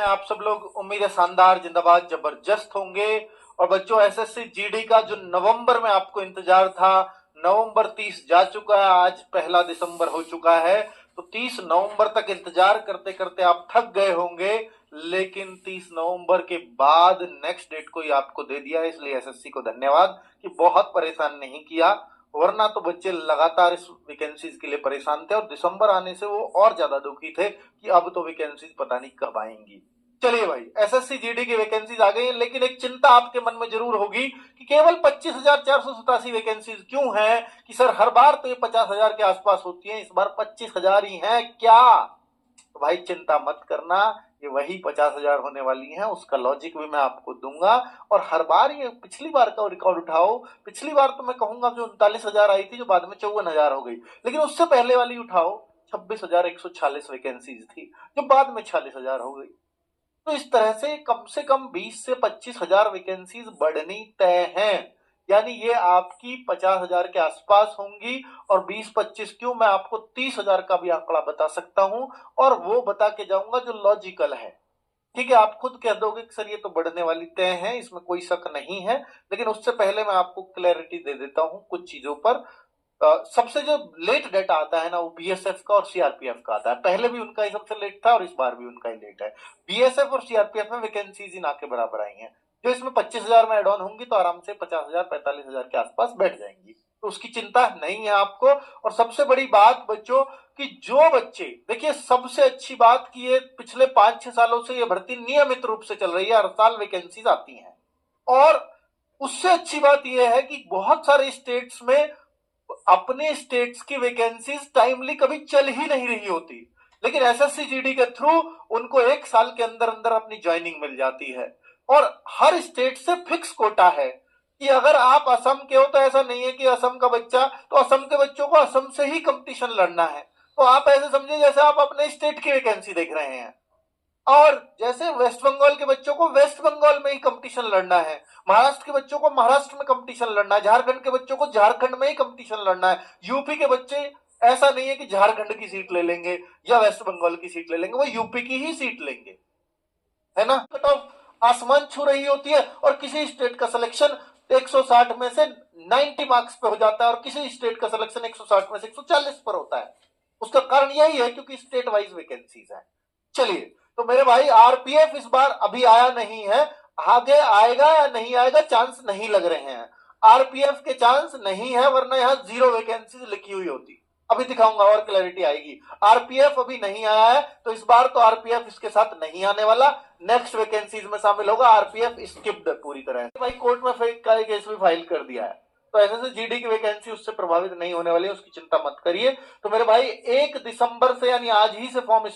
आप सब लोग? उम्मीद है शानदार, जिंदाबाद, जबरदस्त होंगे। और बच्चों, एसएससी जीडी का जो नवंबर में आपको इंतजार था, नवंबर 30 जा चुका है, आज 1 दिसंबर हो चुका है। तो 30 नवंबर तक इंतजार करते करते आप थक गए होंगे, लेकिन 30 नवंबर के बाद नेक्स्ट डेट को ही आपको दे दिया है। इसलिए एसएससी को धन्यवाद कि बहुत परेशान नहीं किया, वरना तो बच्चे लगातार इस वैकेंसीज के लिए परेशान थे और दिसंबर आने से वो और ज्यादा दुखी थे कि अब तो वैकेंसीज पता नहीं कब आएंगी। चलिए भाई, एसएससी जीडी की वैकेंसीज आ गई हैं, लेकिन एक चिंता आपके मन में जरूर होगी कि केवल 25,487 वैकेंसीज क्यों हैं? कि सर हर बार तो ये 50,000 के आसपास होती है, इस बार 25,000 ही हैं क्या? तो भाई चिंता मत करना, ये वही 50,000 होने वाली हैं। उसका लॉजिक भी मैं आपको दूंगा। और हर बार ये पिछली बार का रिकॉर्ड उठाओ, पिछली बार तो मैं कहूंगा जो 39,000 आई थी, जो बाद में 54,000 हो गई, लेकिन उससे पहले वाली उठाओ, 26,146 वैकेंसीज थी, जो बाद में 46,000 हो गई। तो इस तरह से कम 20 से 25,000 वैकेंसीज बढ़नी तय हैं। यानी ये आपकी 50,000 के आसपास होंगी। और 20-25 क्यों, मैं आपको 30,000 का भी आंकड़ा बता सकता हूं, और वो बता के जाऊंगा जो लॉजिकल है। ठीक है, आप खुद कह दोगे कि सर ये तो बढ़ने वाली तय है, इसमें कोई शक नहीं है। लेकिन उससे पहले मैं आपको क्लैरिटी दे देता हूं कुछ चीजों पर। सबसे जो लेट डेटा आता है ना, वो बीएसएफ का और सीआरपीएफ का आता है। पहले भी उनका ही सबसे लेट था और इस बार भी उनका ही लेट है। बीएसएफ और सीआरपीएफ में वैकेंसीज ही ना के बराबर आई हैं। जो इसमें 25,000 में एड ऑन होंगी तो आराम से 50,000 45,000 के आसपास बैठ जाएंगी, तो उसकी चिंता नहीं है आपको। और सबसे बड़ी बात बच्चों, कि जो बच्चे, देखिए सबसे अच्छी बात कि ये पिछले 5-6 सालों से ये भर्ती नियमित रूप से चल रही है, हर साल वैकेंसीज आती हैं। और उससे अच्छी बात यह है कि बहुत सारे स्टेट्स में अपने स्टेट्स की वैकेंसीज टाइमली कभी चल ही नहीं रही होती, लेकिन एसएससी जीडी के थ्रू उनको 1 साल के अंदर अंदर अपनी ज्वाइनिंग मिल जाती है। और हर स्टेट से फिक्स कोटा है कि अगर आप असम के हो तो ऐसा नहीं है कि असम का बच्चा, तो असम के बच्चों को असम से ही कंपटीशन लड़ना है। तो आप ऐसे समझिए जैसे आप अपने स्टेट की वैकेंसी देख रहे हैं। और जैसे वेस्ट बंगाल के बच्चों को वेस्ट बंगाल में ही कंपटीशन लड़ना है, महाराष्ट्र के बच्चों को महाराष्ट्र में कंपटीशन लड़ना है, झारखंड के बच्चों को झारखंड में ही कंपटीशन लड़ना है। यूपी के बच्चे, ऐसा नहीं है कि झारखंड की सीट ले लेंगे या वेस्ट बंगाल की सीट ले लेंगे, वो यूपी की ही सीट लेंगे, है ना। कट ऑफ आसमान छू रही होती है और किसी स्टेट का सिलेक्शन 160 में से 90 मार्क्स पे हो जाता है और किसी स्टेट का सिलेक्शन 160 में से 140 पर होता है। उसका कारण यही है क्योंकि स्टेट वाइज वैकेंसीज है। चलिए, तो मेरे भाई आरपीएफ इस बार अभी आया नहीं है, आगे आएगा या नहीं आएगा चांस नहीं लग रहे हैं। आरपीएफ के चांस नहीं है, वरना यहां 0 वैकेंसीज लिखी हुई होती। अभी दिखाऊंगा और क्लैरिटी आएगी। आरपीएफ अभी नहीं आया है, तो इस बार तो आरपीएफ इसके साथ नहीं आने वाला, नेक्स्ट वैकेंसीज में शामिल होगा। आरपीएफ स्किप्ड पूरी तरह से। भाई कोर्ट में फेक का केस भी फाइल कर दिया है, तो ऐसे जीडी की वैकेंसी उससे प्रभावित नहीं होने वाली है, उसकी चिंता मत करिए। तो मेरे भाई 1 दिसंबर से यानी आज ही से फॉर्म